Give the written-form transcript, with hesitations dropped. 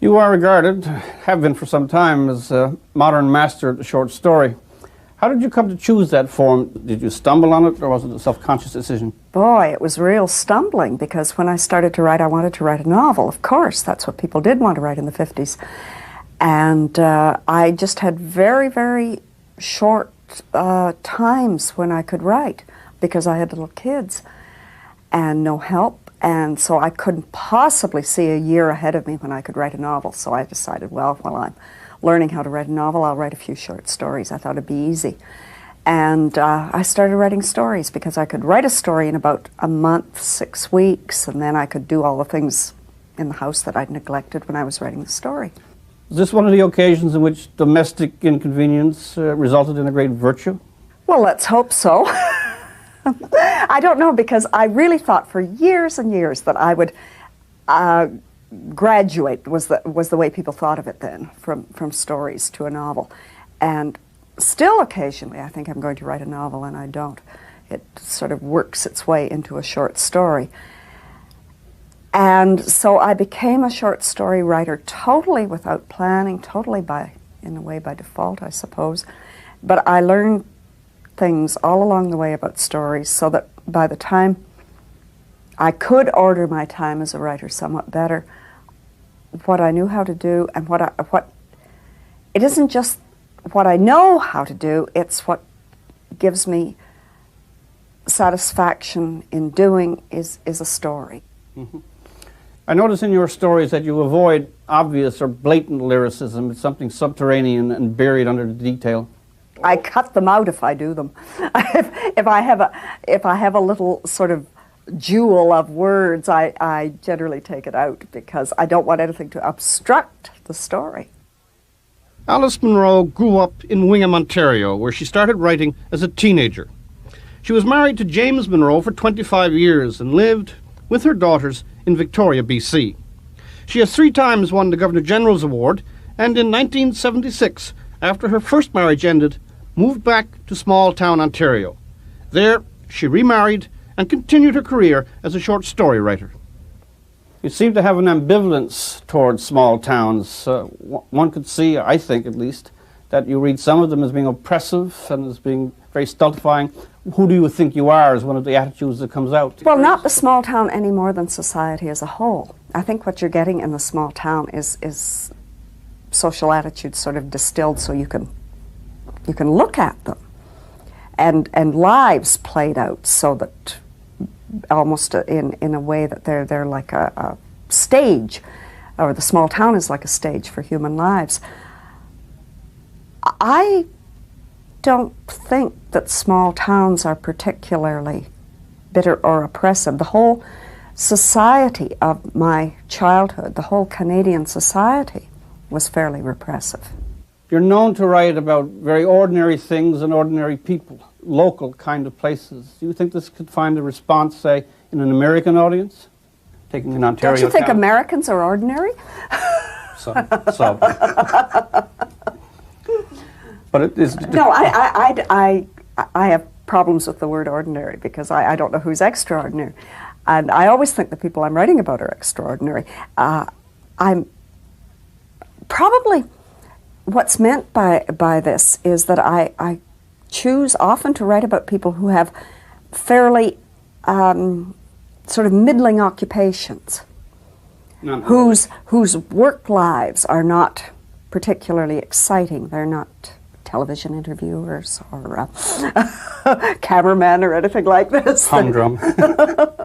You are regarded, have been for some time, as a modern master of the short story. How did you come to choose that form? Did you stumble on it, or was it a self-conscious decision? Boy, it was real stumbling, because when I started to write, I wanted to write a novel. Of course, that's what people did want to write in the 50s. And I just had very, very short times when I could write, because I had little kids and no help. And so I couldn't possibly see a year ahead of me when I could write a novel. So I decided, well, while I'm learning how to write a novel, I'll write a few short stories. I thought it'd be easy. And I started writing stories because I could write a story in about a month, 6 weeks, and then I could do all the things in the house that I'd neglected when I was writing the story. Is this one of the occasions in which domestic inconvenience resulted in a great virtue? Well, let's hope so. I don't know, because I really thought for years and years that I would graduate, was the way people thought of it then, from stories to a novel. And still occasionally I think I'm going to write a novel, and I don't. It sort of works its way into a short story. And so I became a short story writer totally without planning, totally in a way by default, I suppose. But I learned things all along the way about stories, so that by the time I could order my time as a writer somewhat better, what I knew how to do, and it isn't just what I know how to do, it's what gives me satisfaction in doing is a story. Mm-hmm. I notice in your stories that you avoid obvious or blatant lyricism. It's something subterranean and buried under the detail. I cut them out if I do them. if I have a little sort of jewel of words, I generally take it out, because I don't want anything to obstruct the story. Alice Munro grew up in Wingham, Ontario, where she started writing as a teenager. She was married to James Munro for 25 years and lived with her daughters in Victoria, BC. She has 3 times won the Governor-General's Award, and in 1976, after her first marriage ended, moved back to small-town Ontario. There, she remarried and continued her career as a short story writer. You seem to have an ambivalence towards small towns. One could see, I think at least, that you read some of them as being oppressive and as being very stultifying. Who do you think you are is one of the attitudes that comes out. Well, not the small town any more than society as a whole. I think what you're getting in the small town is social attitudes sort of distilled so you can look at them, and lives played out so that almost in a way that they're like a stage, or the small town is like a stage for human lives. I don't think that small towns are particularly bitter or oppressive. The whole society of my childhood, the whole Canadian society, was fairly repressive. You're known to write about very ordinary things and ordinary people, local kind of places. Do you think this could find a response, say, in an American audience? Taking an Ontario Don't you think town? Americans are ordinary? So. But it is... No, I have problems with the word ordinary, because I don't know who's extraordinary. And I always think the people I'm writing about are extraordinary. I'm probably... What's meant by this is that I choose often to write about people who have fairly sort of middling occupations, whose work lives are not particularly exciting. They're not television interviewers or cameramen or anything like this. Humdrum.